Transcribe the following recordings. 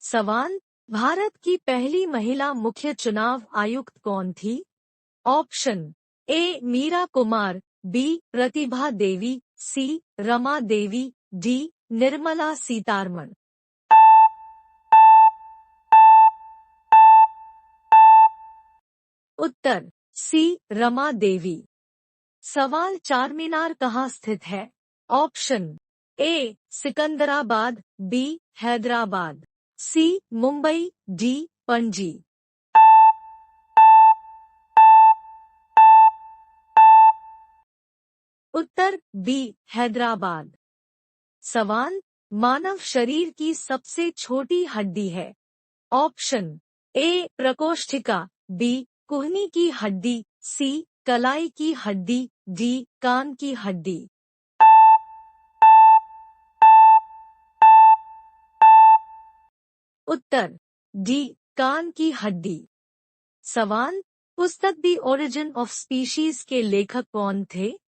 सवाल, भारत की पहली महिला मुख्य चुनाव आयुक्त कौन थी? Option A Meera Kumar, B Pratibha Devi, C Rama Devi, D Nirmala Sitharaman. उत्तर सी रमा देवी। सवाल, चारमीनार कहाँ स्थित है? Option A Secunderabad, B Hyderabad, C Mumbai, D Panaji. उत्तर बी हैदराबाद। सवाल, मानव शरीर की सबसे छोटी हड्डी है? ऑप्शन ए प्रकोष्ठिका, बी कुहनी की हड्डी, सी कलाई की हड्डी, डी कान की हड्डी। उत्तर डी कान की हड्डी। सवाल, पुस्तक द ओरिजिन ऑफ स्पीशीज के लेखक कौन थे?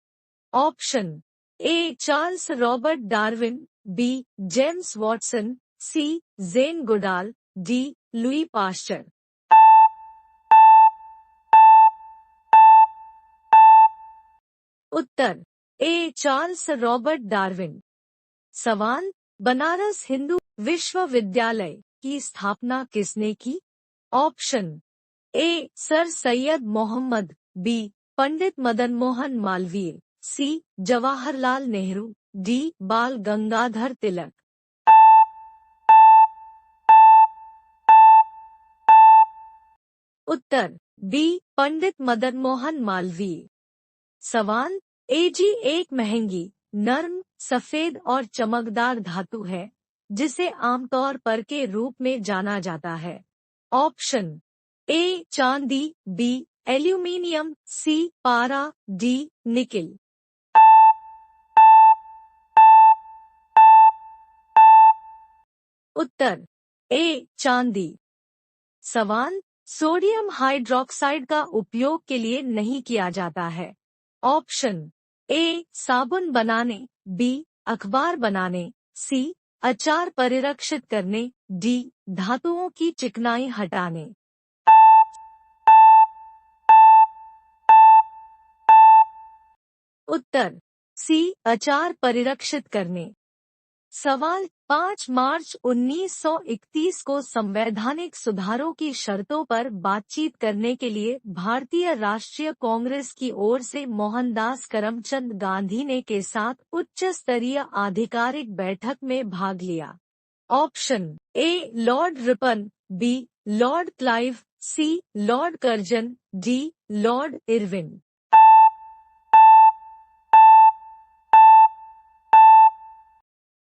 Option A Charles Robert Darwin, B James Watson, C Jane Goodall, D Louis Pasteur. उत्तर ए चार्ल्स रॉबर्ट डार्विन। सवाल, बनारस हिंदू विश्वविद्यालय की स्थापना किसने की? Option A sir Syed Mohammad, B Pandit Madan Mohan Malviya, C Jawaharlal Nehru, D Bal Gangadhar Tilak. उत्तर बी पंडित मदन मोहन मालवीय। सवाल, एजी एक महंगी, नर्म, सफेद और चमकदार धातु है जिसे आमतौर पर के रूप में जाना जाता है। ऑप्शन ए चांदी, बी एल्यूमीनियम, सी पारा, डी निकिल। उत्तर ए चांदी। सवाल, सोडियम हाइड्रोक्साइड का उपयोग के लिए नहीं किया जाता है? ऑप्शन ए साबुन बनाने, बी अखबार बनाने, सी अचार परिरक्षित करने, डी धातुओं की चिकनाई हटाने। उत्तर सी अचार परिरक्षित करने। सवाल, 5 मार्च 1931 को संवैधानिक सुधारों की शर्तों पर बातचीत करने के लिए भारतीय राष्ट्रीय कांग्रेस की ओर से मोहनदास करमचंद गांधी ने के साथ उच्च स्तरीय आधिकारिक बैठक में भाग लिया? Option A Lord Ripon, B Lord Clive, C Lord Curzon, D Lord Irwin.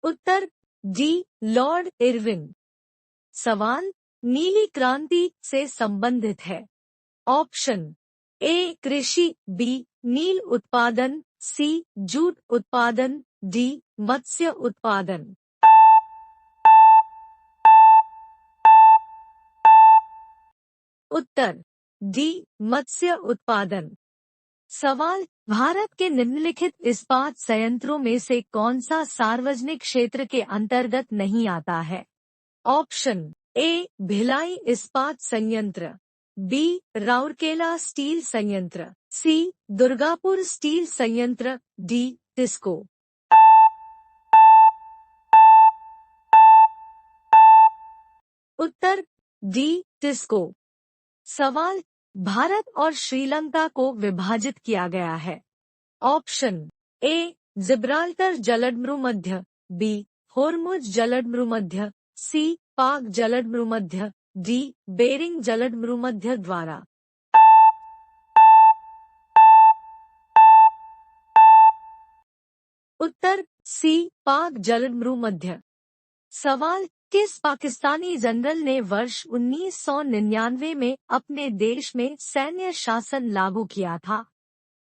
उत्तर डी लॉर्ड इरविन। सवाल, नीली क्रांति से संबंधित है? ऑप्शन ए कृषि, बी नील उत्पादन, सी जूट उत्पादन, डी मत्स्य उत्पादन। उत्तर डी मत्स्य उत्पादन। सवाल, भारत के निम्नलिखित इस्पात संयंत्रों में से कौन सा सार्वजनिक क्षेत्र के अंतर्गत नहीं आता है? ऑप्शन ए भिलाई इस्पात संयंत्र, बी राउरकेला स्टील संयंत्र, सी दुर्गापुर स्टील संयंत्र, डी टिस्को। उत्तर डी टिस्को। सवाल, भारत और श्रीलंका को विभाजित किया गया है? ऑप्शन ए जिब्राल्टर जलमरूमध्य, बी होर्मुज जलमरूमध्य, सी पाक जलमरूमध्य, डी बेरिंग जलमरूमध्य द्वारा। उत्तर सी पाक जलमरूमध्य। सवाल, किस पाकिस्तानी जनरल ने वर्ष 1999 में अपने देश में सैन्य शासन लागू किया था?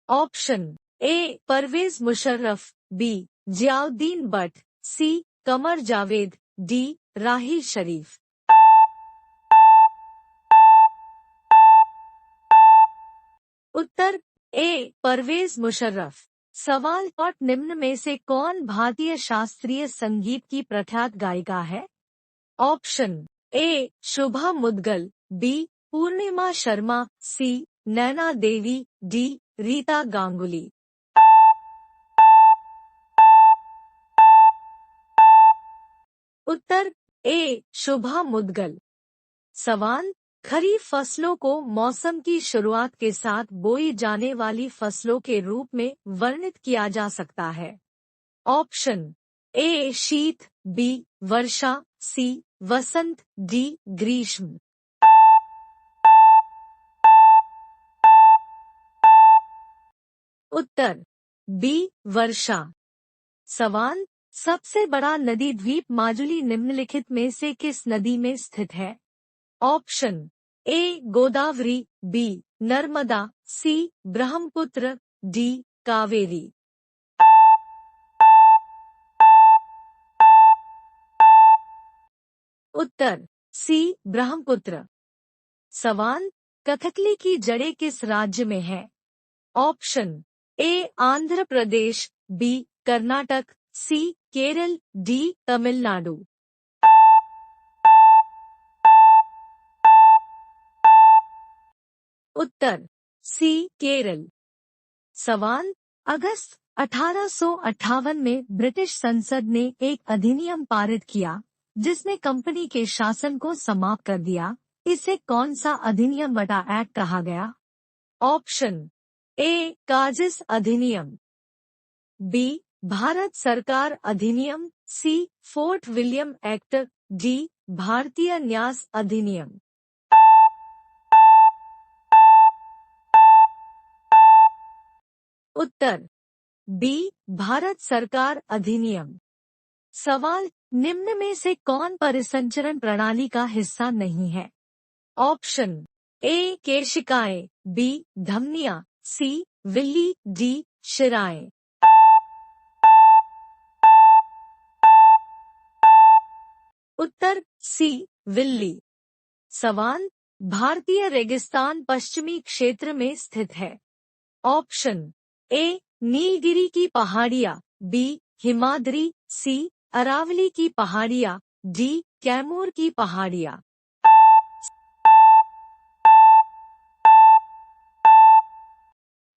Option A Pervez Musharraf, B Ziauddin Butt, C Qamar Javed, D Raheel Sharif. उत्तर ए परवेज मुशर्रफ। सवाल, और निम्न में से कौन भारतीय शास्त्रीय संगीत की प्रख्यात गायिका है? Option A Shubha Mudgal, B Purnima Sharma, C Naina Devi, D Rita Ganguly. उत्तर ए शुभा मुदगल। सवाल, खरीफ फसलों को मौसम की शुरुआत के साथ बोई जाने वाली फसलों के रूप में वर्णित किया जा सकता है। ऑप्शन ए शीत, बी वर्षा, सी वसंत, डी ग्रीष्म। उत्तर बी वर्षा। सवाल, सबसे बड़ा नदी द्वीप माजुली निम्नलिखित में से किस नदी में स्थित है? Option A Godavari, B Narmada, C Brahmaputra, D Kaveri. उत्तर सी ब्रह्मपुत्र। सवाल, कथकली की जड़ें किस राज्य में है? Option A Andhra Pradesh, B Karnataka, C Kerala, D Tamil Nadu. उत्तर सी केरल। सवाल, अगस्त 1858 में ब्रिटिश संसद ने एक अधिनियम पारित किया जिसने कंपनी के शासन को समाप्त कर दिया। इसे कौन सा अधिनियम बटा एक्ट कहा गया? ऑप्शन ए काजिस अधिनियम, बी भारत सरकार अधिनियम, सी फोर्ट विलियम एक्ट, डी भारतीय न्यास अधिनियम। उत्तर बी भारत सरकार अधिनियम। सवाल, निम्न में से कौन परिसंचरण प्रणाली का हिस्सा नहीं है? ऑप्शन ए केशिकाएं, बी धमनियां, सी विल्ली, डी शिराएं। उत्तर सी विल्ली। सवाल, भारतीय रेगिस्तान पश्चिमी क्षेत्र में स्थित है। ऑप्शन ए नीलगिरी की पहाड़ियाँ, बी हिमाद्री, सी अरावली की पहाड़ियाँ, डी कैमूर की पहाड़ियाँ।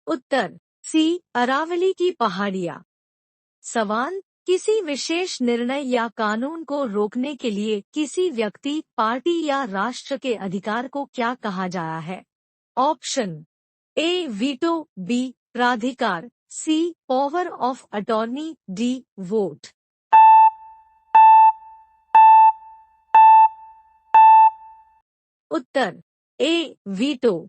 उत्तर सी अरावली की पहाड़ियाँ। सवाल, किसी विशेष निर्णय या कानून को रोकने के लिए किसी व्यक्ति, पार्टी या राष्ट्र के अधिकार को क्या कहा जाता है? ऑप्शन ए वीटो, बी प्राधिकार, C power of attorney, D vote. उत्तर ए वीटो।